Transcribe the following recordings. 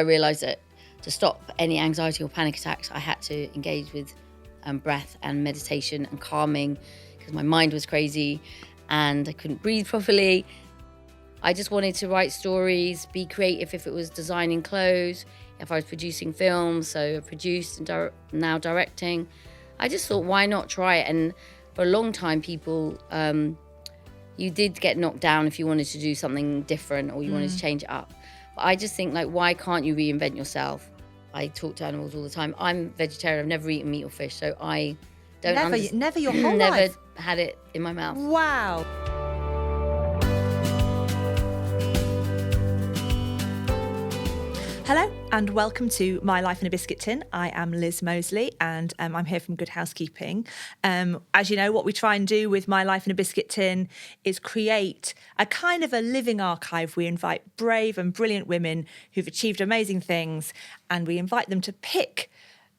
I realised that to stop any anxiety or panic attacks, I had to engage with breath and meditation and calming, because my mind was crazy and I couldn't breathe properly. I just wanted to write stories, be creative if it was designing clothes, if I was producing films, so I produced and now directing. I just thought, why not try it? And for a long time, people, you did get knocked down if you wanted to do something different or you wanted to change it up. But I just think, like, why can't you reinvent yourself? I talk to animals all the time. I'm vegetarian. I've never eaten meat or fish, so I don't Never your whole never life? had it in my mouth. Wow. Hello and welcome to My Life in a Biscuit Tin. I am Liz Moseley and I'm here from Good Housekeeping. As you know, what we try and do with My Life in a Biscuit Tin is create a kind of a living archive. We invite brave and brilliant women who've achieved amazing things, and we invite them to pick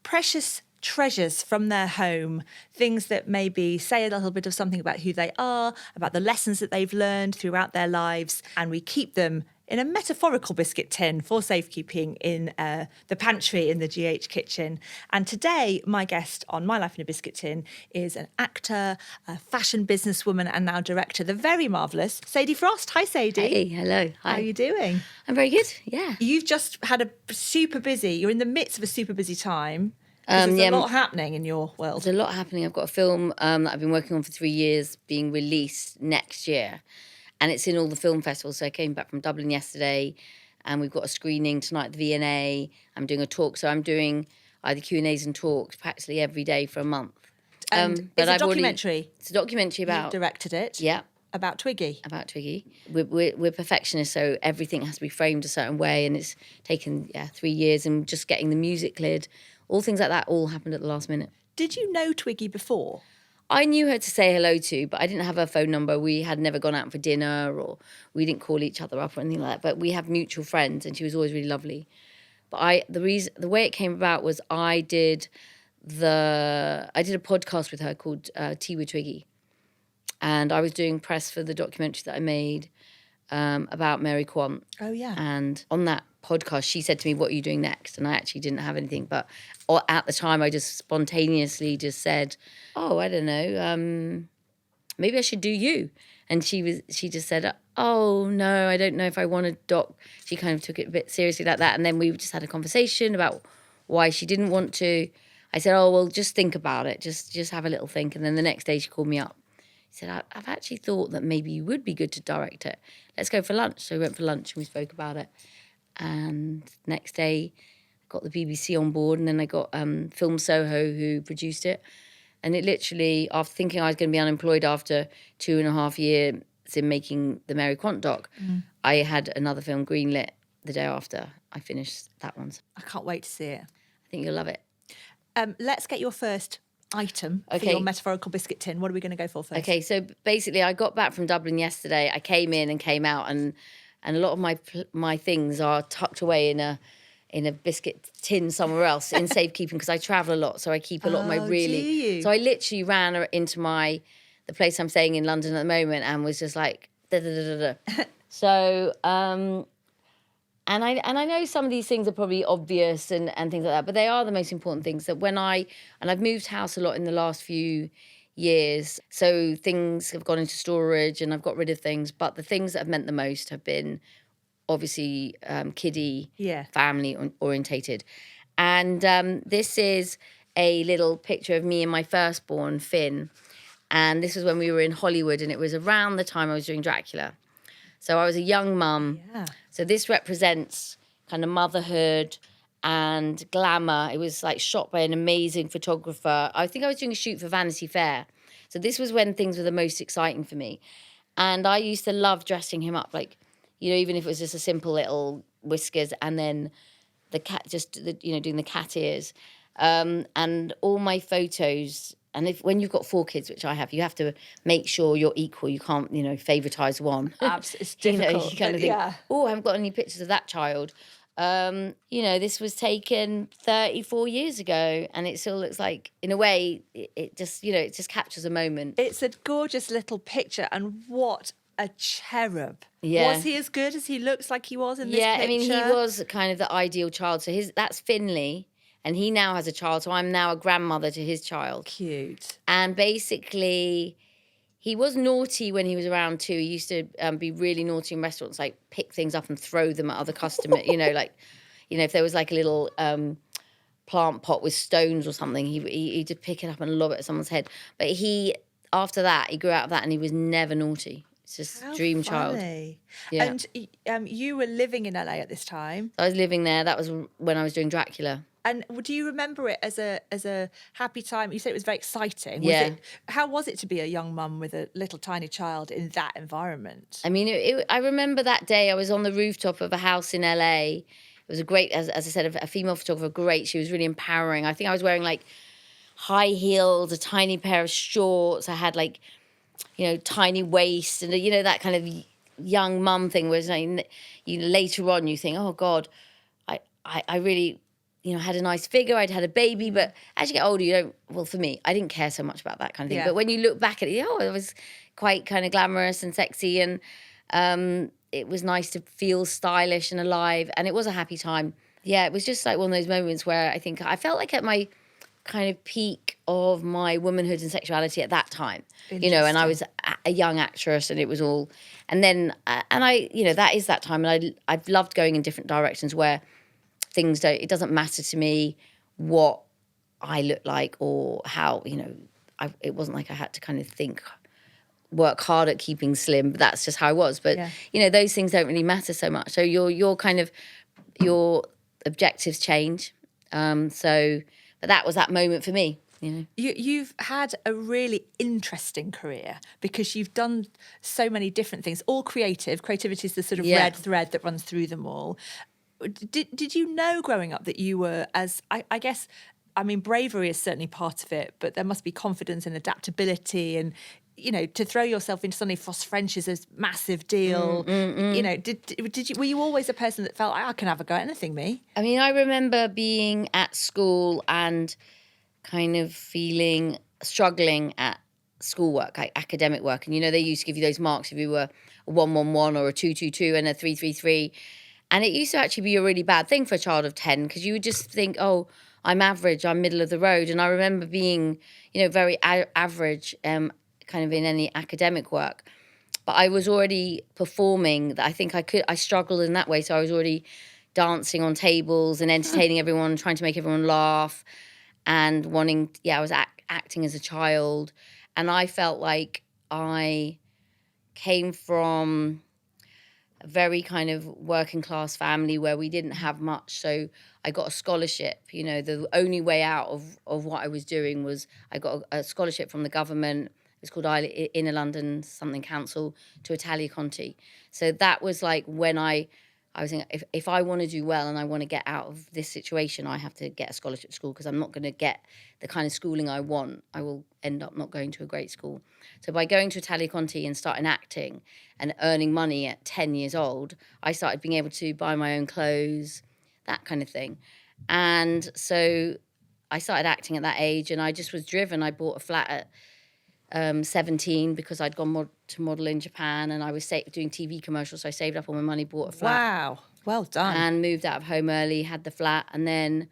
precious treasures from their home, things that maybe say a little bit of something about who they are, about the lessons that they've learned throughout their lives, and we keep them in a metaphorical biscuit tin for safekeeping in the pantry in the GH kitchen. And today, my guest on My Life in a Biscuit Tin is an actor, a fashion businesswoman, and now director, the very marvellous Sadie Frost. Hi, Sadie. Hey, hello. Hi. How are you doing? I'm very good, yeah. You've just had you're in the midst of a super busy time. There's a lot happening in your world. There's a lot happening. I've got a film that I've been working on for 3 years being released next year. And it's in all the film festivals. So I came back from Dublin yesterday and we've got a screening tonight at the V&A. I'm doing a talk. So I'm doing either Q&As and talks practically every day for a month. And it's a documentary. It's a documentary about... You directed it. Yeah. About Twiggy. About Twiggy. We're perfectionists, so everything has to be framed a certain way. And it's taken 3 years, and just getting the music cleared. All things like that all happened at the last minute. Did you know Twiggy before? I knew her to say hello to, but I didn't have her phone number. We had never gone out for dinner, or we didn't call each other up or anything like that. But we have mutual friends, and she was always really lovely. But the way it came about was I did a podcast with her called Tea with Twiggy, and I was doing press for the documentary that I made about Mary Quant. Oh yeah. And on that podcast, she said to me, "What are you doing next?" And I actually didn't have anything, but at the time, I just spontaneously just said, "Oh, I don't know, maybe I should do you." And she just said, "Oh no, I don't know if I want to doc." She kind of took it a bit seriously like that, and then we just had a conversation about why she didn't want to. I said, "Oh well, just think about it, just have a little think." And then the next day, she called me up. She said, "I've actually thought that maybe you would be good to direct it. Let's go for lunch." So we went for lunch and we spoke about it. And next day, I got the BBC on board, and then I got Film Soho, who produced it. And it literally, after thinking I was going to be unemployed after 2.5 years in making the Mary Quant doc, I had another film greenlit the day after I finished that one. I can't wait to see it. I think you'll love it. Let's get your first item for your metaphorical biscuit tin. What are we going to go for first? Okay, so basically I got back from Dublin yesterday. I came in and came out, and a lot of my things are tucked away in a biscuit tin somewhere else in safekeeping, because I travel a lot, so I keep a lot of my really. Do you? So I literally ran into the place I'm staying in London at the moment and was just like da da da da da. So and I know some of these things are probably obvious and things like that, but they are the most important things. That I've moved house a lot in the last few years, so things have gone into storage and I've got rid of things, but the things that have meant the most have been obviously kiddie, family orientated. And this is a little picture of me and my firstborn, Finn. And this was when we were in Hollywood, and it was around the time I was doing Dracula. So I was a young mum. Yeah. So this represents kind of motherhood and glamour. It was like shot by an amazing photographer. I think I was doing a shoot for Vanity Fair. So this was when things were the most exciting for me. And I used to love dressing him up, like, you know, even if it was just a simple little whiskers and then the cat, doing the cat ears. And all my photos, and when you've got 4 kids, which I have, you have to make sure you're equal. You can't, favouritize one. Absolutely, it's difficult. You kind of think, oh, I haven't got any pictures of that child. This was taken 34 years ago, and it still looks like, in a way, it just captures a moment. It's a gorgeous little picture, and what a cherub. Yeah. Was he as good as he looks like he was in this picture? I mean, he was kind of the ideal child. So that's Finley, and he now has a child. So I'm now a grandmother to his child. Cute. And basically, he was naughty when he was around 2. He used to be really naughty in restaurants, like pick things up and throw them at other customers. If there was like a little plant pot with stones or something, he'd just pick it up and lob it at someone's head. But after that, he grew out of that and he was never naughty. It's just dream child. Yeah. And you were living in LA at this time. I was living there. That was when I was doing Dracula. And do you remember it as a happy time? You said it was very exciting. How was it to be a young mum with a little tiny child in that environment? I mean, I remember that day I was on the rooftop of a house in LA. It was a great, as I said, a female photographer, great. She was really empowering. I think I was wearing like high heels, a tiny pair of shorts. I had like, tiny waist and, that kind of young mum thing where later on you think, oh God, I really, had a nice figure. I'd had a baby, but as you get older, for me, I didn't care so much about that kind of thing. Yeah. But when you look back at it, it was quite kind of glamorous and sexy, and it was nice to feel stylish and alive, and it was a happy time. Yeah, it was just like one of those moments where I think I felt like at my kind of peak of my womanhood and sexuality at that time, and I was a young actress, and it was all, and then, and I, that is that time, and I've loved going in different directions where it doesn't matter to me what I look like or how, it wasn't like I had to kind of work hard at keeping slim, but that's just how I was. But, those things don't really matter so much. So your objectives change. But that was that moment for me. You've had a really interesting career because you've done so many different things, all creative. Creativity is the sort of red thread that runs through them all. Did you know growing up that you were I guess, bravery is certainly part of it, but there must be confidence and adaptability and, to throw yourself into Sadie Frost French is a massive deal. Were you always a person that felt, I can have a go at anything, me? I mean, I remember being at school and kind of struggling at schoolwork, like academic work. And, they used to give you those marks if you were a 111 or a 222 and a 333. And it used to actually be a really bad thing for a child of 10 because you would just think, oh, I'm average, I'm middle of the road. And I remember being, very average kind of in any academic work. But I was already performing. I think I struggled in that way. So I was already dancing on tables and entertaining everyone, trying to make everyone laugh and I was acting as a child. And I felt like I came from a very kind of working class family where we didn't have much. So I got a scholarship. The only way out of what I was doing was I got a scholarship from the government. It's called Inner London something council to Italia Conti. So that was like when I was thinking, if I want to do well and I want to get out of this situation, I have to get a scholarship to school because I'm not going to get the kind of schooling I want. I will end up not going to a great school. So by going to Italia Conti and starting acting and earning money at 10 years old, I started being able to buy my own clothes, that kind of thing. And so I started acting at that age and I just was driven. I bought a flat at 17 because I'd gone to model in Japan and I was doing TV commercials, so I saved up all my money, bought a flat. Wow, well done. And moved out of home early, had the flat, and then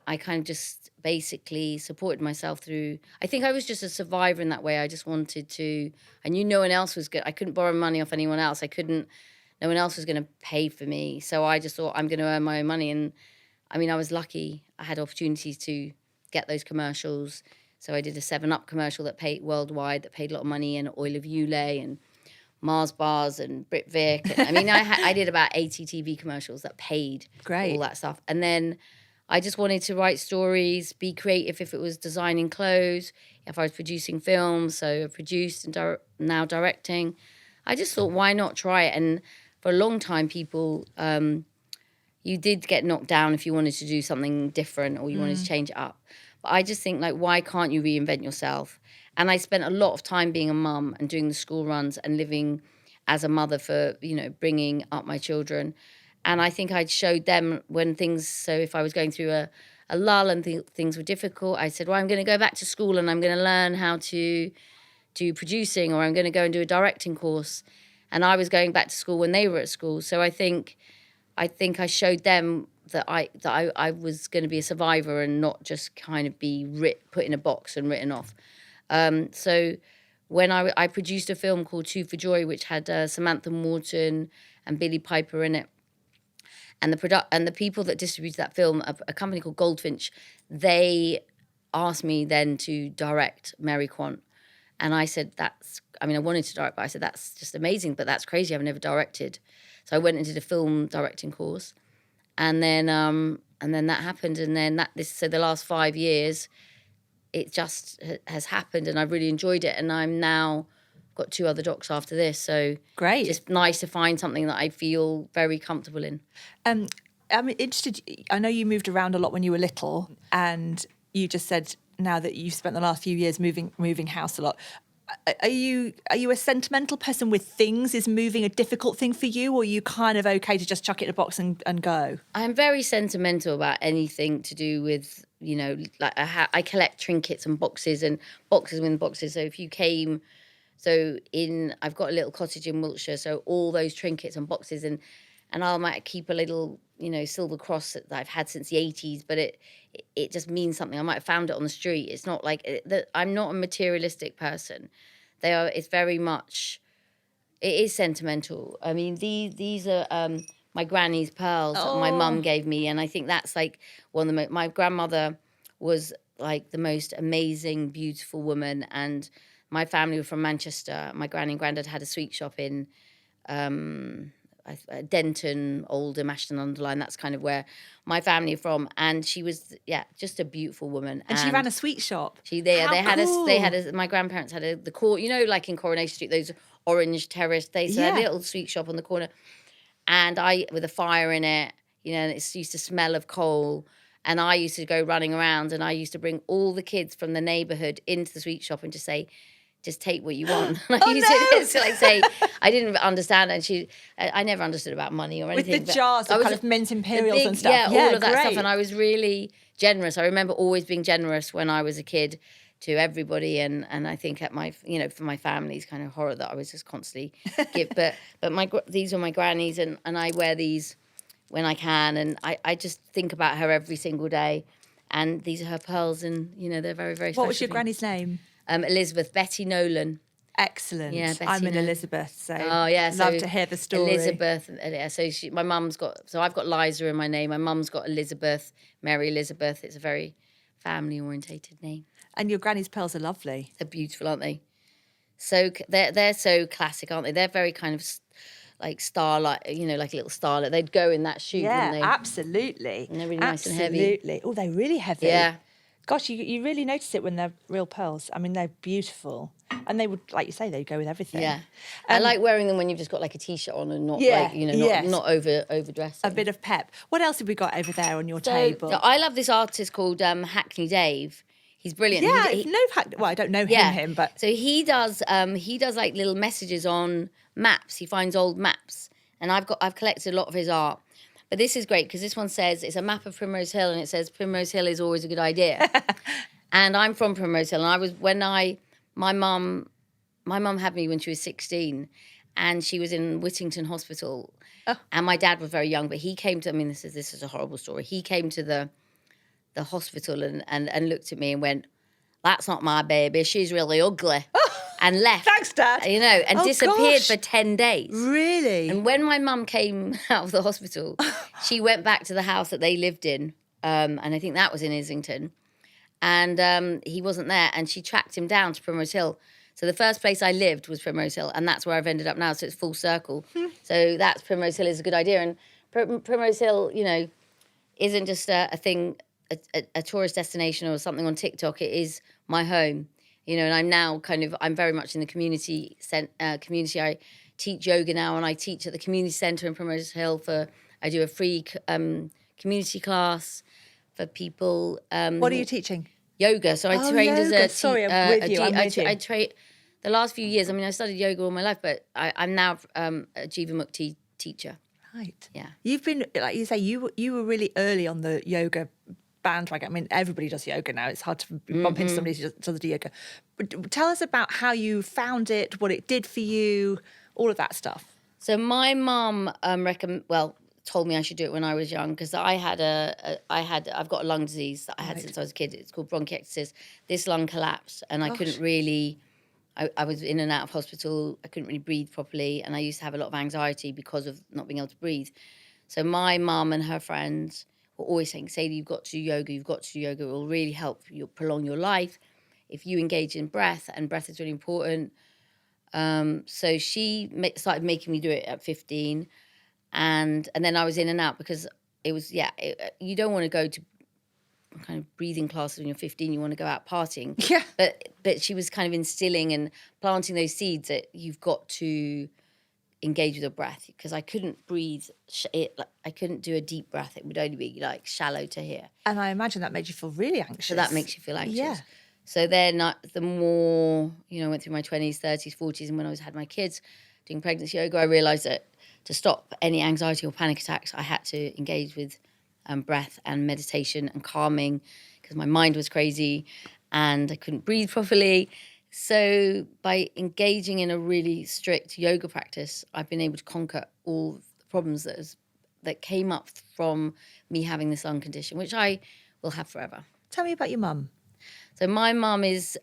I kind of just basically supported myself through. I think I was just a survivor in that way. I just wanted to. I knew no one else was good. I couldn't borrow money off anyone else. No one else was going to pay for me. So I just thought I'm going to earn my own money. And I mean, I was lucky. I had opportunities to get those commercials. So I did a 7-Up commercial that paid worldwide, that paid a lot of money, and Oil of Ulay and Mars Bars and Brit Vic. I mean, I did about 80 TV commercials that paid all that stuff. And then I just wanted to write stories, be creative if it was designing clothes, if I was producing films, so I produced and now directing. I just thought, why not try it? And for a long time, people, you did get knocked down if you wanted to do something different or you wanted to change it up. But I just think, like, why can't you reinvent yourself? And I spent a lot of time being a mum and doing the school runs and living as a mother for, bringing up my children. And I think I'd showed them so if I was going through a lull and things were difficult, I said, well, I'm going to go back to school and I'm going to learn how to do producing, or I'm going to go and do a directing course. And I was going back to school when they were at school. So I think I showed them that I was going to be a survivor and not just kind of be put in a box and written off. So when I produced a film called Two for Joy, which had Samantha Morton and Billy Piper in it, and the people that distributed that film, a company called Goldfinch, they asked me then to direct Mary Quant. And I said, I wanted to direct, but I said, that's just amazing, but that's crazy. I've never directed. So I went and did a film directing course. And then that happened. And then so the last 5 years, it just has happened, and I've really enjoyed it. And I'm now got 2 other docs after this. So great. Just nice to find something that I feel very comfortable in. I'm interested. I know you moved around a lot when you were little, and you just said now that you've spent the last few years moving house a lot. Are you a sentimental person with things? Is moving a difficult thing for you, or are you kind of okay to just chuck it in a box and go? I'm very sentimental about anything to do with, like I collect trinkets and boxes within boxes. So if you came, I've got a little cottage in Wiltshire, so all those trinkets and boxes, and I might keep a little, silver cross that I've had since the 80s, but it just means something. I might have found it on the street. It's not like I'm not a materialistic person. It's very much, it is sentimental. I mean, these are my granny's pearls that my mum gave me, and I think that's like one of the my grandmother was like the most amazing, beautiful woman, and my family were from Manchester. My granny and granddad had a sweet shop in Denton, Oldham, Ashton-under-Lyne. That's kind of where my family are from. And she was, just a beautiful woman. And she ran a sweet shop. My grandparents had the court, like in Coronation Street, those orange terrace. They had a little sweet shop on the corner, and with a fire in it, and it used to smell of coal. And I used to go running around, and I used to bring all the kids from the neighbourhood into the sweet shop and just say, just take what you want. Say, I didn't understand, and I never understood about money or anything. With the jars of kind of mint imperials and stuff. Yeah, all of that stuff. And I was really generous. I remember always being generous when I was a kid to everybody, and I think at my, for my family's kind of horror that I was just constantly give. But these are my grannies, and I wear these when I can, and I just think about her every single day. And these are her pearls, and they're very, very special. What was your granny's name? Elizabeth, Betty Nolan. Excellent. Yeah, Betty I'm an Nolan. Elizabeth, so love to hear the story. Elizabeth, so my mum's got, so I've got Liza in my name. My mum's got Elizabeth, Mary Elizabeth. It's a very family-orientated name. And your granny's pearls are lovely. They're beautiful, aren't they? So they're so classic, aren't they? They're very kind of like starlight, like a little starlet. They'd go in that shoe, wouldn't they? Absolutely. And they're really nice and heavy. Absolutely. Oh, they're really heavy. Yeah. Gosh, you really notice it when they're real pearls. I mean, they're beautiful. And they would, like you say, they'd go with everything. Yeah. I like wearing them when you've just got like a T-shirt on and not not overdressed. A bit of pep. What else have we got over there on your table? I love this artist called Hackney Dave. He's brilliant. Yeah, I don't know him, but... So he does like little messages on maps. He finds old maps. And I've collected a lot of his art. But this is great because this one says, it's a map of Primrose Hill, and it says Primrose Hill is always a good idea. And I'm from Primrose Hill, and my mum had me when she was 16, and she was in Whittington Hospital. Oh. And my dad was very young, but he came to, this is a horrible story. He came to the hospital and looked at me and went, "That's not my baby, she's really ugly." And left. Thanks, Dad. And disappeared for 10 days. Really? And when my mum came out of the hospital, she went back to the house that they lived in, and I think that was in Islington, and he wasn't there, and she tracked him down to Primrose Hill. So the first place I lived was Primrose Hill, and that's where I've ended up now, so it's full circle. So that's Primrose Hill is a good idea. And Primrose Hill, isn't just a thing, a tourist destination or something on TikTok. It is my home. And I'm now I'm very much in the community. I teach yoga now, and I teach at the community centre in Primrose Hill. I do a free community class for people. What are you teaching? Yoga. So I trained as a... Sorry, I'm with you. I trained the last few years. I studied yoga all my life, but I'm now a Jivamukti teacher. Right. Yeah. You've been, like you say, you were really early on the yoga bandwagon. I mean, everybody does yoga now. It's hard to bump into somebody who does the yoga. But tell us about how you found it, what it did for you, all of that stuff. So my mum told me I should do it when I was young because I've got a lung disease that I had since I was a kid. It's called bronchiectasis. This lung collapsed and I couldn't really. I was in and out of hospital. I couldn't really breathe properly, and I used to have a lot of anxiety because of not being able to breathe. So my mum and her friends were always saying, "Sadie, you've got to do yoga. You've got to do yoga. It will really help you prolong your life if you engage in breath, and breath is really important." So she started making me do it at 15. And then I was in and out because it was, you don't want to go to kind of breathing classes when you're 15. You want to go out partying. Yeah. But she was kind of instilling and planting those seeds that you've got to engage with your breath because I couldn't breathe. I couldn't do a deep breath. It would only be like shallow to here. And I imagine that made you feel really anxious. So that makes you feel anxious. Yeah. So then the more, I went through my 20s, 30s, 40s, and when I had my kids doing pregnancy yoga, I realised that to stop any anxiety or panic attacks, I had to engage with breath and meditation and calming because my mind was crazy and I couldn't breathe properly. So by engaging in a really strict yoga practice, I've been able to conquer all the problems that came up from me having this lung condition, which I will have forever. Tell me about your mum. So my mum is,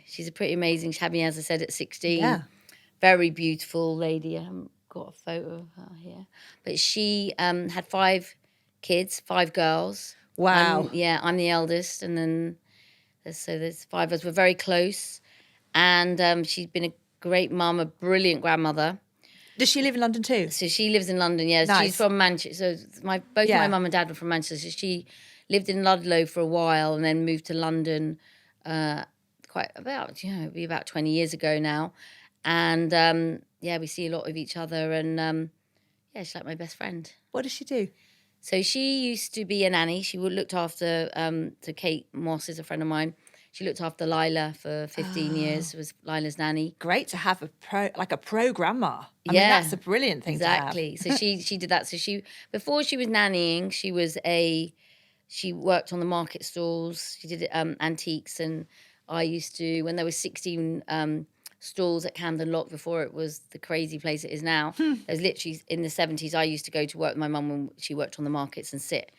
she's a pretty amazing. She had me, as I said, at 16. Yeah. Very beautiful lady. I haven't got a photo of her here. But she had 5 kids, 5 girls. Wow. I'm the eldest. And then there's 5 of us. We're very close. And she's been a great mum, a brilliant grandmother. Does she live in London too? So she lives in London, yeah. Nice. She's from Manchester. So both my mum and dad were from Manchester. So she lived in Ludlow for a while and then moved to London it'd be about 20 years ago now. And we see a lot of each other and she's like my best friend. What does she do? So she used to be a nanny. She looked after, so Kate Moss is a friend of mine. She looked after Lila for 15 years, was Lila's nanny. Great to have a pro grandma. I mean, that's a brilliant thing exactly. to have. So she did that. So before she was nannying, she worked on the market stalls. She did antiques, and I used to, when there were 16 stalls at Camden Lock before it was the crazy place it is now. There was literally in the 70s. I used to go to work with my mum when she worked on the markets and sit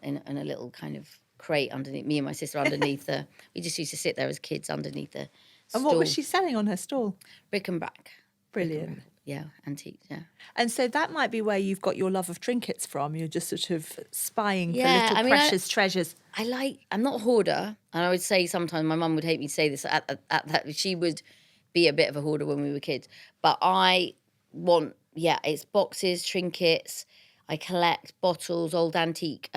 in a little kind of crate underneath, me and my sister underneath we just used to sit there as kids underneath the stall. And what was she selling on her stall? Bric and brac. Brilliant. Yeah, antiques, yeah. And so that might be where you've got your love of trinkets from. You're just sort of spying for little precious treasures. I'm not a hoarder, and I would say sometimes my mum would hate me to say this at that she would be a bit of a hoarder when we were kids. But I want, it's boxes, trinkets. I collect bottles, old antique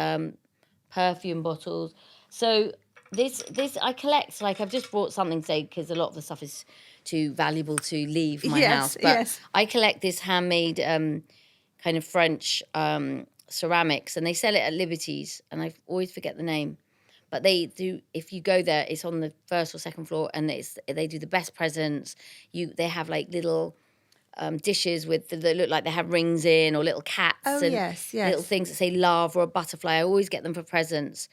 perfume bottles. So this I collect, like I've just brought something today because a lot of the stuff is too valuable to leave my house. But I collect this handmade kind of French ceramics, and they sell it at Liberty's, and I always forget the name. But they do, if you go there, it's on the 1st or 2nd floor, and they do the best presents. They have like little dishes that look like they have rings in, or little cats little things that say love or a butterfly. I always get them for presents.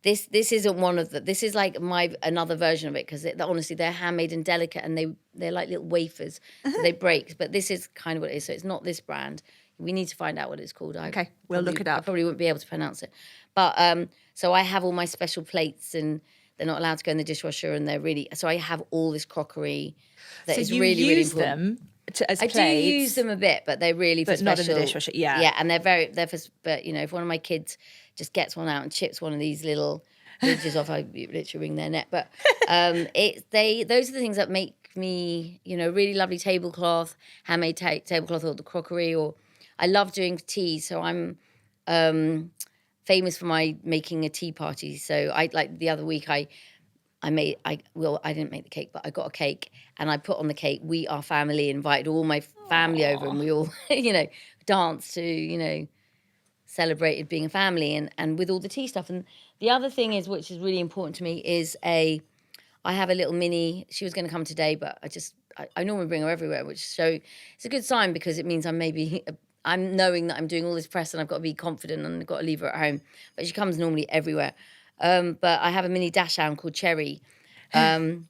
This isn't one of this is like another version of it because honestly they're handmade and delicate, and they're like little wafers. So they break, but this is kind of what it is. So it's not this brand. We need to find out what it's called. Okay, we'll look it up. I probably wouldn't be able to pronounce it. But so I have all my special plates, and they're not allowed to go in the dishwasher, and they're really, so I have all this crockery that is really, really important. As I plates, do use them a bit, but they're really for special. Not in the dishwasher, yeah. And they're for, but if one of my kids just gets one out and chips one of these little ridges off, I literally wring their neck. But those are the things that make me, really lovely tablecloth, handmade tablecloth, or the crockery, or I love doing tea. So I'm famous for making a tea party. So the other week I didn't make the cake, but I got a cake and I put on the cake, "We Are Family," invited all my family over, and we all, danced to, celebrated being a family, and with all the tea stuff. And the other thing is, which is really important to me, is I have a little mini, she was going to come today, but I normally bring her everywhere, it's a good sign because it means I'm maybe I'm knowing that I'm doing all this press and I've got to be confident and I've got to leave her at home. But she comes normally everywhere. But I have a mini dachshund called Cherry. And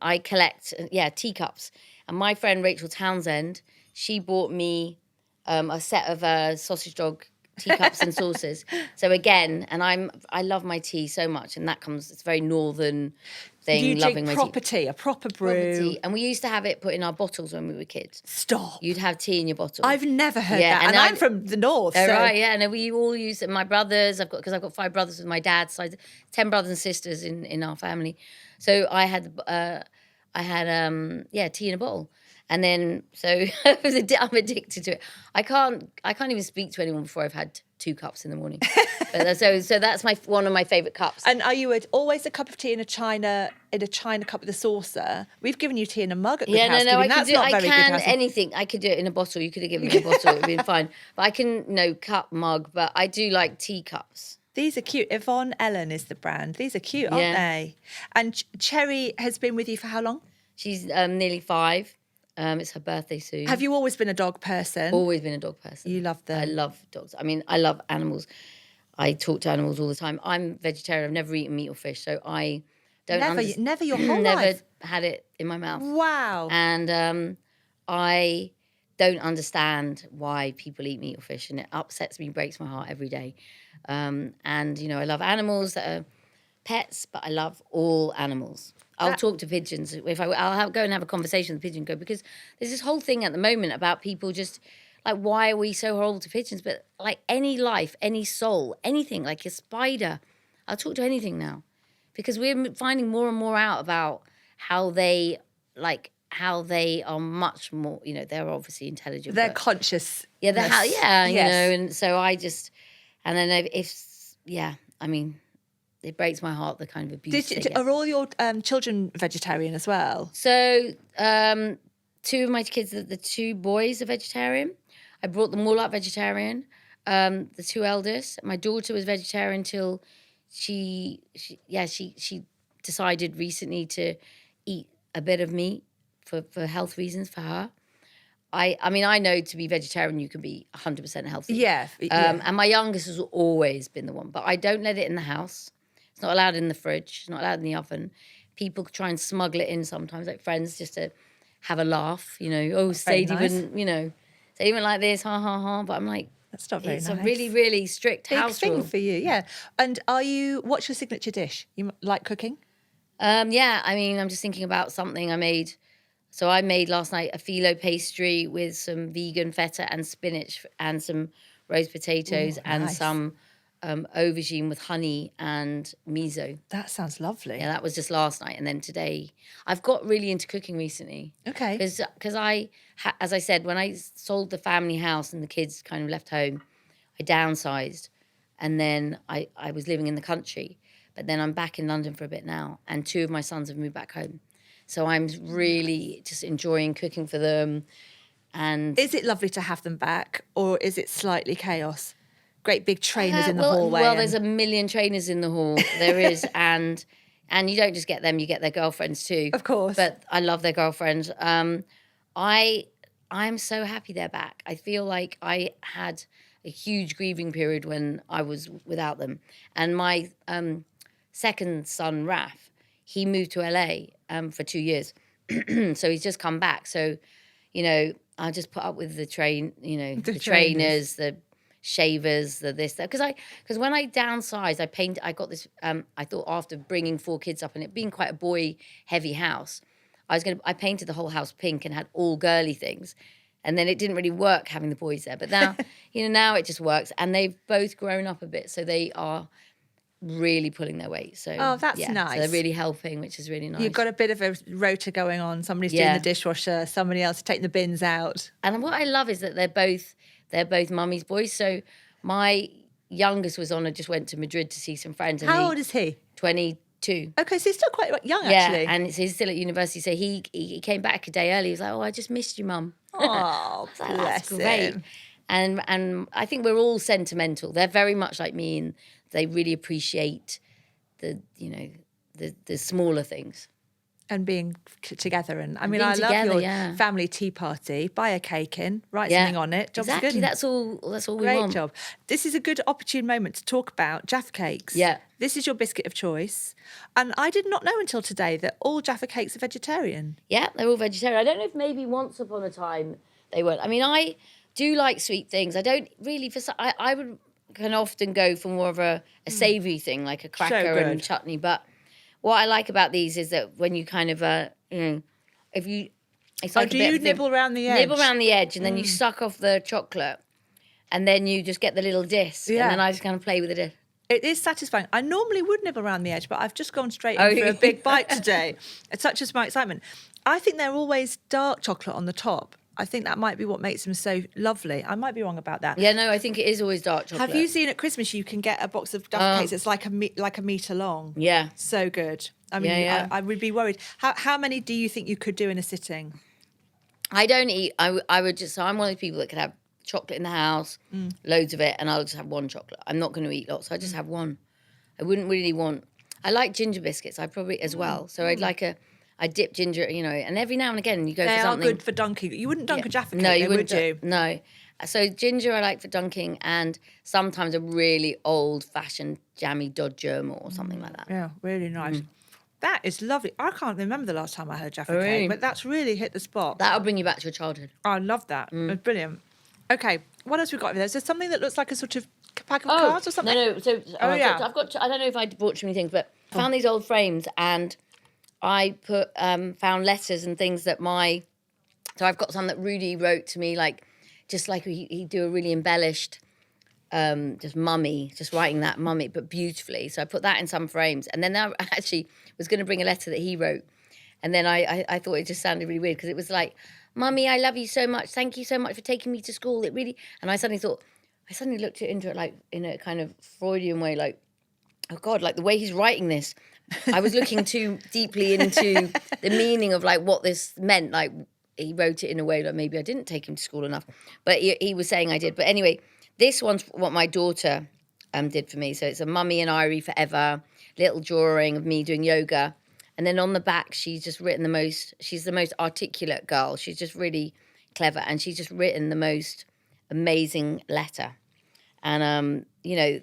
I collect, teacups. And my friend Rachel Townsend, she bought me a set of sausage dog teacups and saucers. So again, and I love my tea so much, and it's very northern thing. You loving drink my proper tea, a proper brew. Proper tea. And we used to have it put in our bottles when we were kids. Stop. You'd have tea in your bottle. I've never heard that, and I'm from the north. Oh, so. right, yeah. And we all use it. My brothers, because I've got 5 brothers with my dad's side, 10 brothers and sisters in our family. So I had tea in a bottle. And then, so I'm addicted to it. I can't even speak to anyone before I've had 2 cups in the morning. But so that's one of my favourite cups. And are you always a cup of tea in a china cup with a saucer? We've given you tea in a mug at Good Housekeeping. I That's can do not very good housekeeping. anything. I could do it in a bottle. You could have given me a bottle. It would have been fine. But I can, cup, mug. But I do like teacups. These are cute. Yvonne Ellen is the brand. These are cute, aren't they? And Cherry has been with you for how long? She's nearly 5. It's her birthday soon. Have you always been a dog person? Always been a dog person. You love them. I love dogs. I mean, I love animals. I talk to animals all the time. I'm vegetarian. I've never eaten meat or fish, so I don't Never your whole life? Never had it in my mouth. Wow. And I don't understand why people eat meat or fish, and it upsets me, breaks my heart every day. And, I love animals that are pets, but I love all animals. I'll talk to pigeons. I'll go and have a conversation with the pigeon because there's this whole thing at the moment about people just like, why are we so horrible to pigeons? But like any life, any soul, anything, like a spider, I'll talk to anything now because we're finding more and more out about how they are much more, they're obviously intelligent. They're conscious. Yeah, and so and then it breaks my heart, the kind of abuse. Are all your children vegetarian as well? So 2 of my kids, the 2 boys are vegetarian. I brought them all up vegetarian. The 2 eldest. My daughter was vegetarian till she decided recently to eat a bit of meat for health reasons for her. I know to be vegetarian you can be 100% healthy. Yeah. And my youngest has always been the one, but I don't let it in the house. It's not allowed in the fridge. It's not allowed in the oven. People try and smuggle it in sometimes, like friends, just to have a laugh. Sadie wouldn't, Sadie went like this, ha, ha, ha. But I'm like, that's not very nice. It's a really, really strict house rule. Big thing for you, yeah. And what's your signature dish? You like cooking? I'm just thinking about something I made. So I made last night a phyllo pastry with some vegan feta and spinach and some roast potatoes and some aubergine with honey and miso. That sounds lovely. Yeah, that was just last night. And then today, I've got really into cooking recently. Okay. Because as I said, when I sold the family house and the kids kind of left home, I downsized. And then I was living in the country. But then I'm back in London for a bit now. And 2 of my sons have moved back home. So I'm really just enjoying cooking for them. And is it lovely to have them back, or is it slightly chaos? Great big trainers in the hallway. Well, there's a million trainers in the hall. There is, and you don't just get them; you get their girlfriends too. Of course. But I love their girlfriends. I'm so happy they're back. I feel like I had a huge grieving period when I was without them, and my second son, Raf, he moved to LA for 2 years. So he's just come back. So, I just put up with the trainers, the shavers, the this, that. Because when I downsized, I got this, I thought after bringing 4 kids up and it being quite a boy-heavy house, I painted the whole house pink and had all girly things. And then it didn't really work having the boys there. But now, now it just works. And they've both grown up a bit. So they are really pulling their weight. So that's nice. So they're really helping, which is really nice. You've got a bit of a rota going on. Somebody's doing the dishwasher, somebody else taking the bins out. And what I love is that they're both mummy's boys. So my youngest just went to Madrid to see some friends. And how old is he? 22. Okay, so he's still quite young, actually. Yeah, and he's still at university. So he came back a day early. He was like, I just missed you, Mum. Oh, bless him. And I think we're all sentimental. They're very much like me, and they really appreciate the smaller things. And being together. And I mean, being I love together, your yeah. family tea party. Buy a cake in, write something on it. Job's exactly. good. That's all we Great want. job. This is a good opportune moment to talk about Jaffa cakes. Yeah. This is your biscuit of choice. And I did not know until today that all Jaffa cakes are vegetarian. Yeah, they're all vegetarian. I don't know if maybe once upon a time they weren't. I mean, I do like sweet things. I don't really, I would can often go for more of a savoury thing, like a cracker and chutney. But what I like about these is that when you kind of, if you, it's like do you nibble around the edge? Nibble around the edge, and then you suck off the chocolate, and then you just get the little disc, and then I just kind of play with the disc. It is satisfying. I normally would nibble around the edge, but I've just gone straight in for a big bite today. Such is my excitement. I think they're always dark chocolate on the top. I think that might be what makes them so lovely. I might be wrong about that. Yeah, no, I think it is always dark chocolate. Have you seen at Christmas you can get a box of Jaffa cakes? It's like a metre long. Yeah. So good. I mean, I would be worried. How many do you think you could do in a sitting? I don't eat. I would just. So I'm one of the people that could have chocolate in the house, loads of it, and I'll just have one chocolate. I'm not going to eat lots. So I just have one. I wouldn't really want. I like ginger biscuits. I probably as well. So I'd like I dip ginger, and every now and again you go for something. They are good for dunking. You wouldn't dunk a Jaffa cake, no, you wouldn't do. No. So ginger I like for dunking, and sometimes a really old-fashioned jammy Dodger or something like that. Yeah, really nice. That is lovely. I can't remember the last time I had a Jaffa cake, but that's really hit the spot. That'll bring you back to your childhood. I love that. It's brilliant. Okay, what else we got over there? Is there something that looks like a sort of pack of cards or something? No. So I've got. I don't know if I bought too many things, but I found these old frames and I found letters and things that So I've got some that Rudy wrote to me, just like he'd do a really embellished, just mummy, just writing that mummy, but beautifully. So I put that in some frames, and then I actually was going to bring a letter that he wrote, and then I thought it just sounded really weird because it was like, "Mummy, I love you so much. Thank you so much for taking me to school. It really." And I suddenly looked into it like in a kind of Freudian way, like, oh God, like the way he's writing this. I was looking too deeply into the meaning of like what this meant. Like he wrote it in a way that maybe I didn't take him to school enough, but he was saying I did. But anyway, this one's what my daughter did for me. So it's a mummy and Irie forever, little drawing of me doing yoga. And then on the back, she's just written she's the most articulate girl. She's just really clever. And she's just written the most amazing letter. And,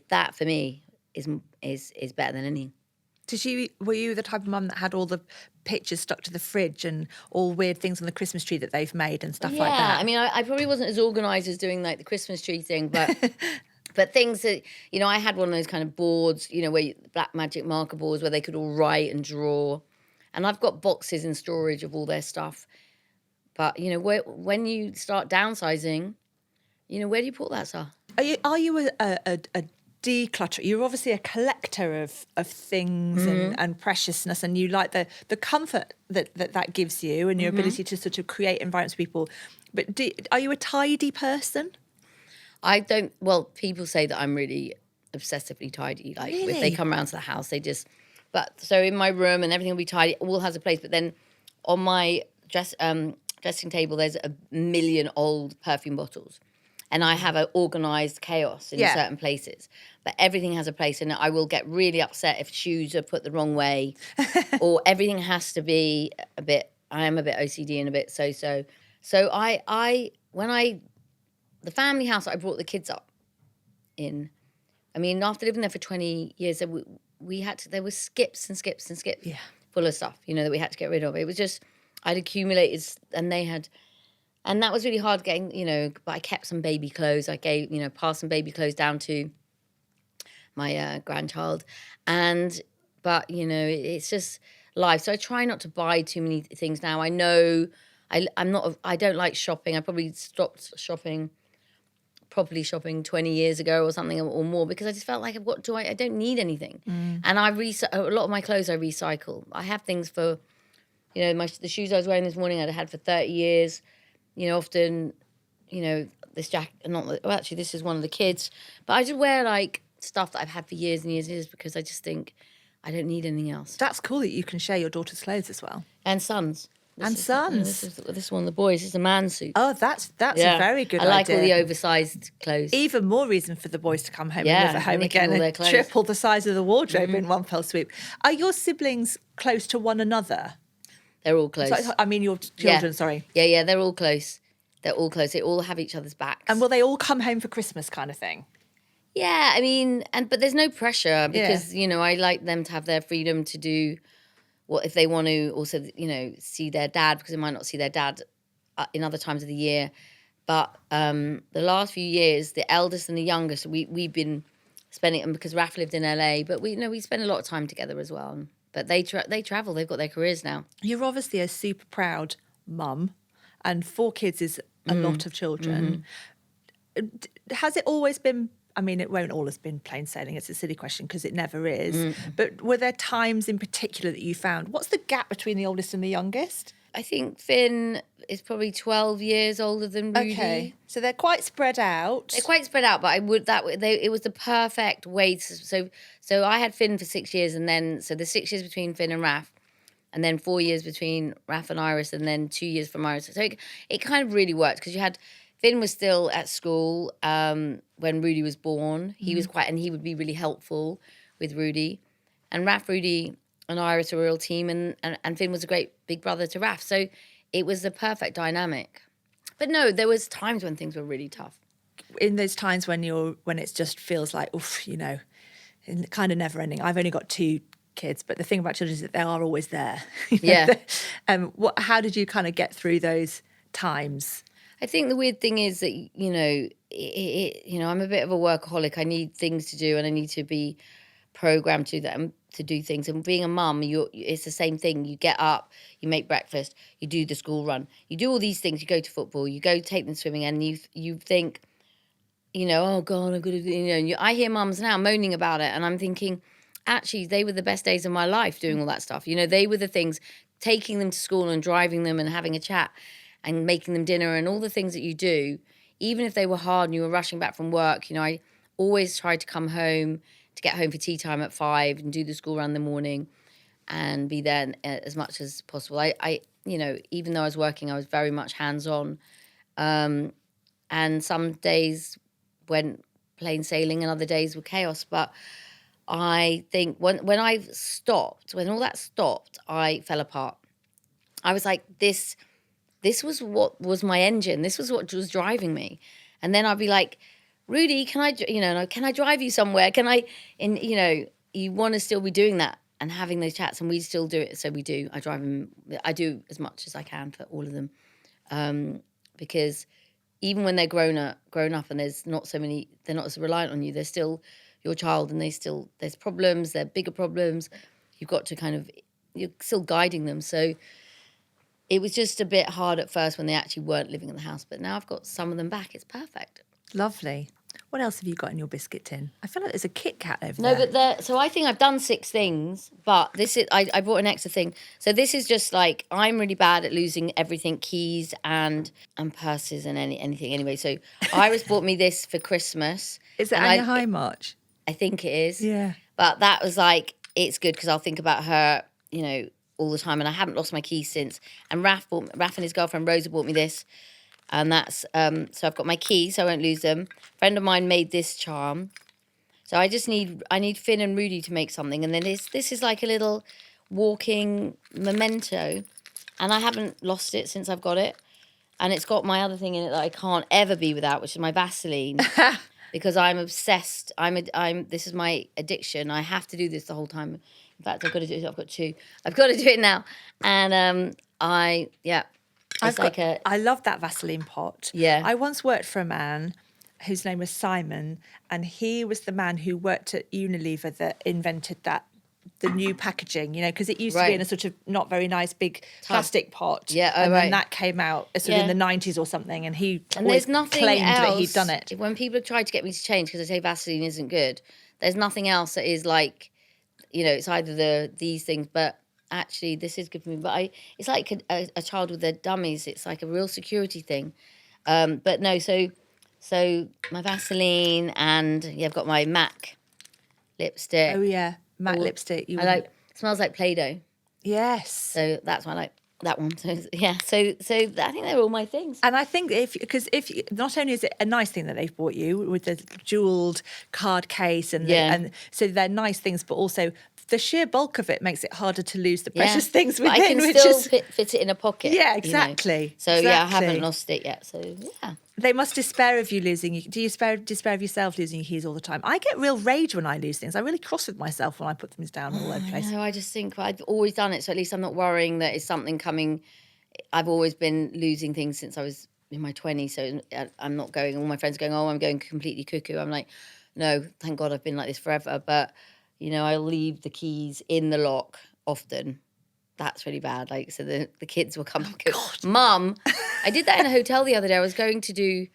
that for me is better than anything. Were you the type of mum that had all the pictures stuck to the fridge and all weird things on the Christmas tree that they've made and stuff like that? Yeah, I mean, I probably wasn't as organised as doing like the Christmas tree thing, but but things that, I had one of those kind of boards, black magic marker boards where they could all write and draw. And I've got boxes in storage of all their stuff. But, when you start downsizing, where do you put that stuff? Are you a declutter? You're obviously a collector of things and preciousness, and you like the comfort that gives you and your ability to sort of create environments for people. But are you a tidy person? I don't. Well, people say that I'm really obsessively tidy. Like if they come around to the house, they just. But so in my room and everything will be tidy. It all has a place. But then on my dressing table, there's a million old perfume bottles. And I have an organised chaos in certain places. But everything has a place. And I will get really upset if shoes are put the wrong way. Or everything has to be I am a bit OCD and a bit so-so. So the family house that I brought the kids up in, I mean, after living there for 20 years, there were skips and skips and skips full of stuff, that we had to get rid of. It was just, I'd accumulated and they had... And that was really hard getting, but I kept some baby clothes. I gave, passed some baby clothes down to my grandchild. But, it's just life. So I try not to buy too many things now. I know I don't like shopping. I probably stopped properly shopping 20 years ago or something or more because I just felt like, I don't need anything. And a lot of my clothes I recycle. I have things for, the shoes I was wearing this morning I'd had for 30 years. Often, this jacket, actually, this is one of the kids. But I just wear, stuff that I've had for years and years and years because I just think I don't need anything else. That's cool that you can share your daughter's clothes as well. And sons. This is one of the boys. This is a man suit. Oh, that's a very good idea. I like all the oversized clothes. Even more reason for the boys to come home and live at home again and triple the size of the wardrobe in one fell swoop. Are your siblings close to one another? They're all close. I mean, your children, sorry. Yeah, they're all close. They're all close. They all have each other's backs. And will they all come home for Christmas kind of thing? Yeah, I mean, but there's no pressure because, I like them to have their freedom to do what if they want to also, see their dad, because they might not see their dad in other times of the year. But the last few years, the eldest and the youngest, we've been spending them because Raph lived in LA, but we spend a lot of time together as well. But they travel. They've got their careers now. You're obviously a super proud mum, and 4 kids is a lot of children. Has it always been, I mean, it won't always been plain sailing. It's a silly question because it never is. But were there times in particular that you found, what's the gap between the oldest and the youngest? I think Finn is probably 12 years older than Rudy. Okay, so they're quite spread out. They're quite spread out, but it was the perfect way to, so I had Finn for 6 years, and then the 6 years between Finn and Raph, and then 4 years between Raph and Iris, and then 2 years from Iris. So it kind of really worked because Finn was still at school when Rudy was born. He was and he would be really helpful with Rudy, and Raph, Rudy, and Iris are a real team, and Finn was a great big brother to Raph. So it was the perfect dynamic. But no, there was times when things were really tough. In those times when it just feels like, oof, kind of never ending. I've only got 2 kids, but the thing about children is that they are always there. Yeah. How did you kind of get through those times? I think the weird thing is that, I'm a bit of a workaholic. I need things to do and I need to be programmed to do things. And being a mum, it's the same thing. You get up, you make breakfast, you do the school run, you do all these things. You go to football, you go take them swimming, and you think, oh God, I'm gonna do. I hear mums now moaning about it, and I'm thinking, actually, they were the best days of my life doing all that stuff. They were the things, taking them to school and driving them and having a chat and making them dinner and all the things that you do, even if they were hard and you were rushing back from work. I always tried to get home for tea time at 5 and do the school run in the morning and be there as much as possible. I even though I was working, I was very much hands-on. And some days went plain sailing and other days were chaos. But I think when all that stopped, I fell apart. I was like, this was what was my engine. This was what was driving me. And then I'd be like, Rudy, can I drive you somewhere? Can I, you want to still be doing that and having those chats, and we still do it. So we do. I drive them. I do as much as I can for all of them, because even when they're grown up and there's not so many, they're not as reliant on you. They're still your child, and there's problems. They're bigger problems. You've got to you're still guiding them. So it was just a bit hard at first when they actually weren't living in the house. But now I've got some of them back. It's perfect. Lovely. What else have you got in your biscuit tin? I feel like there's a Kit Kat over there. No, but so I think I've done 6 things, but this is I brought an extra thing. So this is just like, I'm really bad at losing everything, keys and purses and anything anyway. So Iris bought me this for Christmas. Is it Anya High March? I think it is. Yeah. But that was like, it's good because I'll think about her, all the time. And I haven't lost my keys since. And Raph and his girlfriend Rosa bought me this. And that's, so I've got my keys, so I won't lose them. A friend of mine made this charm. So I need Finn and Rudy to make something. And then this is like a little walking memento. And I haven't lost it since I've got it. And it's got my other thing in it that I can't ever be without, which is my Vaseline. Because I'm obsessed. This is my addiction. I have to do this the whole time. In fact, I've got to do it. I've got 2. I've got to do it now. And I love that Vaseline pot. Yeah. I once worked for a man whose name was Simon, and he was the man who worked at Unilever that invented the new packaging, because it used to be in a sort of not very nice big plastic pot. Yeah, and then that came out sort of in the 90s or something, and he always claimed that he'd done it. When people tried to get me to change because I say Vaseline isn't good, there's nothing else that is like, it's either these things, but actually this is good for me. But it's like a child with their dummies. It's like a real security thing. But no, so my Vaseline, and I've got my MAC lipstick. Oh yeah, MAC lipstick. It smells like Play-Doh. Yes. So that's why I like that one. So yeah, so I think they're all my things. And I think if not only is it a nice thing that they've bought you with the jewelled card case and so they're nice things, but also the sheer bulk of it makes it harder to lose the precious things but within. I can which still is, fit it in a pocket. yeah, exactly. So yeah, I haven't lost it yet. So yeah. They must despair of you losing. Do you despair of yourself losing your keys all the time? I get real rage when I lose things. I'm really cross with myself when I put things down all over the place. No, I just think I've always done it, so at least I'm not worrying that it's something coming. I've always been losing things since I was in my 20s, so I'm not going. All my friends are going, oh, I'm going completely cuckoo. I'm like, no, thank God I've been like this forever. But I'll leave the keys in the lock often. That's really bad. Like, so the kids will come back. Mum, I did that in a hotel the other day. I was going to do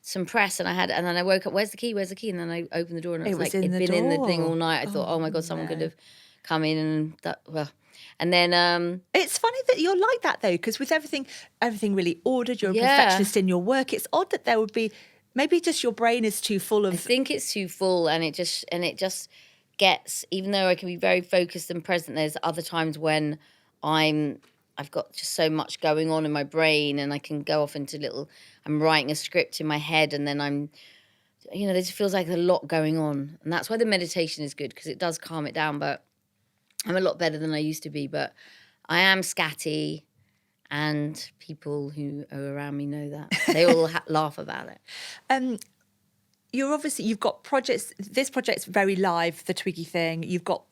some press and then I woke up, where's the key? And then I opened the door and it was like, it'd been in the thing all night. I thought, oh my God, someone could have come in and then it's funny that you're like that though, because with everything really ordered, you're a perfectionist in your work. It's odd that there would be, maybe just your brain is too full of. I think it's too full, and it just gets, even though I can be very focused and present, there's other times when I've got just so much going on in my brain, and I can go off into I'm writing a script in my head, and then there just feels like a lot going on. And that's why the meditation is good, because it does calm it down. But I'm a lot better than I used to be. But I am scatty, and people who are around me know that. They all laugh about it. You've got projects. This project's very live, the Twiggy thing. You've got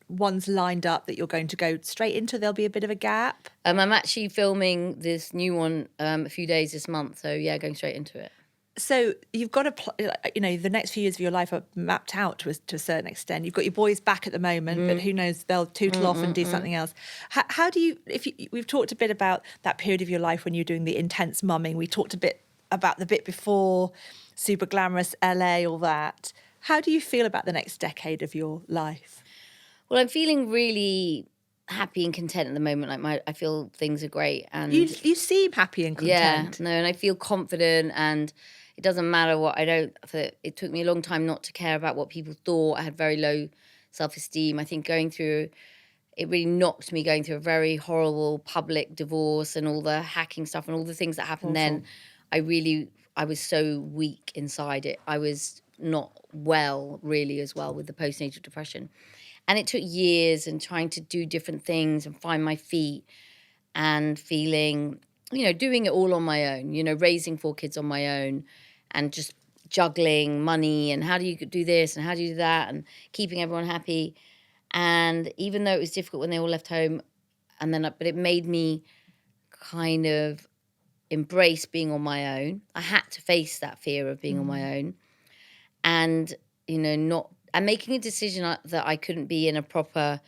ones lined up that you're going to go straight into. There'll be a bit of a gap. I'm actually filming this new one a few days this month. So yeah, going straight into it. So you've got the next few years of your life are mapped out to a certain extent. You've got your boys back at the moment, but who knows, they'll tootle off and do something else. How do you, we've talked a bit about that period of your life when you're doing the intense mumming. We talked a bit about the bit before, super glamorous LA, all that. How do you feel about the next decade of your life? Well, I'm feeling really happy and content at the moment. Like I feel things are great, and you seem happy and content. Yeah, no, and I feel confident, and it doesn't matter what I don't. It took me a long time not to care about what people thought. I had very low self-esteem. I think it really knocked me going through a very horrible public divorce and all the hacking stuff and all the things that happened then. I was so weak inside it. I was not well, really, as well, with the postnatal depression. And it took years and trying to do different things and find my feet and feeling, doing it all on my own, raising 4 kids on my own and just juggling money and how do you do this and how do you do that and keeping everyone happy. And even though it was difficult when they all left home, but it made me kind of embrace being on my own. I had to face that fear of being on my own, and and making a decision that I couldn't be in a proper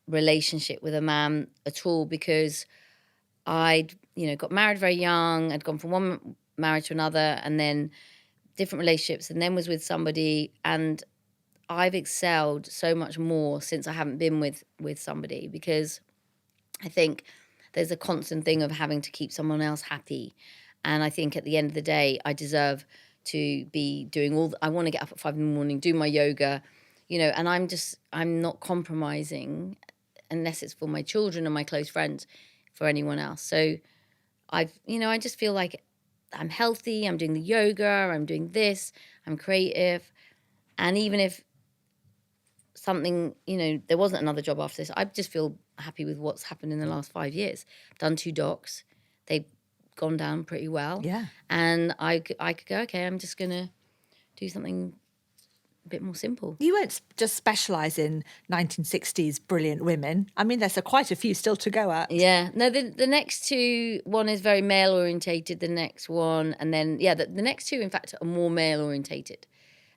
relationship with a man at all, because I'd got married very young. I'd gone from one marriage to another, and then different relationships, and then was with somebody, and I've excelled so much more since I haven't been with somebody, because I think there's a constant thing of having to keep someone else happy. And I think at the end of the day, I deserve to be doing I want to get up at 5 a.m, do my yoga, and I'm not compromising unless it's for my children and my close friends, for anyone else. So I just feel like I'm healthy, I'm doing the yoga, I'm doing this, I'm creative. And even if something, there wasn't another job after this, I just feel happy with what's happened in the last 5 years. I've done 2 docs. They've gone down pretty well. Yeah. And I could go, okay, I'm just going to do something a bit more simple. You won't just specialise in 1960s brilliant women. I mean, there's quite a few still to go at. Yeah. No, the next 2, one is very male orientated, the next one. And then, the next 2, in fact, are more male orientated.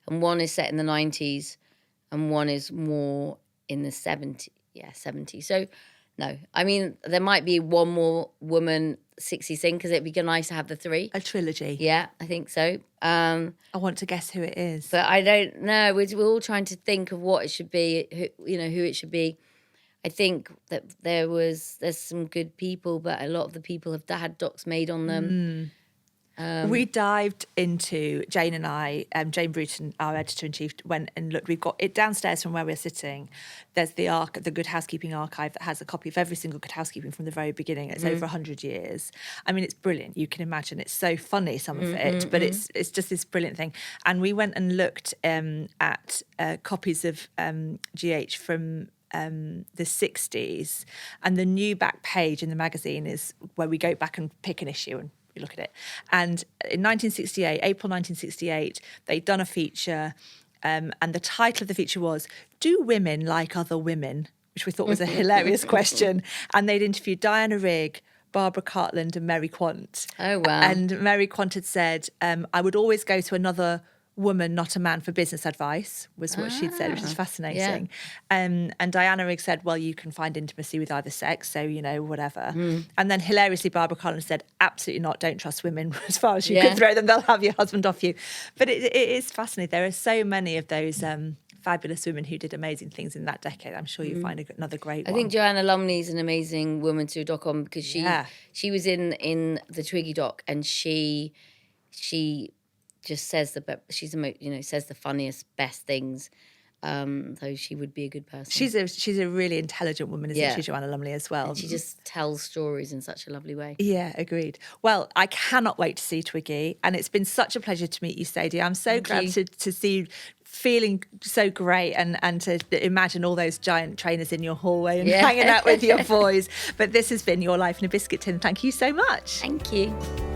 And one is set in the 90s and one is more in the 70s. Yeah, 70s. So, no. I mean, there might be one more woman 60s thing, because it'd be nice to have the 3. A trilogy. Yeah, I think so. I want to guess who it is. But I don't know. We're all trying to think of what it should be, who it should be. I think that there's some good people, but a lot of the people have had docs made on them. We dived into, Jane and I, Jane Bruton, our editor-in-chief, went and looked. We've got it downstairs from where we're sitting. There's the Good Housekeeping archive that has a copy of every single Good Housekeeping from the very beginning. It's over 100 years. I mean, it's brilliant. You can imagine it's so funny, some of it, but it's just this brilliant thing. And we went and looked at copies of GH from the 60s, and the new back page in the magazine is where we go back and pick an issue and you look at it. And in 1968, April 1968, they'd done a feature, and the title of the feature was "Do Women Like Other Women?" which we thought was a hilarious question. And they'd interviewed Diana Rigg, Barbara Cartland and Mary Quant. Oh, wow. And Mary Quant had said, I would always go to another woman, not a man, for business advice, was what she'd said, which is fascinating. And Diana Rigg said, well, you can find intimacy with either sex, so, whatever. And then hilariously, Barbara Cartland said, absolutely not, don't trust women as far as you can throw them, they'll have your husband off you. But it is fascinating. There are so many of those fabulous women who did amazing things in that decade. I'm sure you find another great one. I think Joanna Lumley's an amazing woman to doc on because she was in the Twiggy doc, and she just says says the funniest, best things. So she would be a good person. She's a really intelligent woman, isn't she, Joanna Lumley, as well? And she just tells stories in such a lovely way. Yeah, agreed. Well, I cannot wait to see Twiggy, and it's been such a pleasure to meet you, Sadie. I'm so glad to see you feeling so great and to imagine all those giant trainers in your hallway and hanging out with your boys. But this has been Your Life in a Biscuit Tin. Thank you so much. Thank you.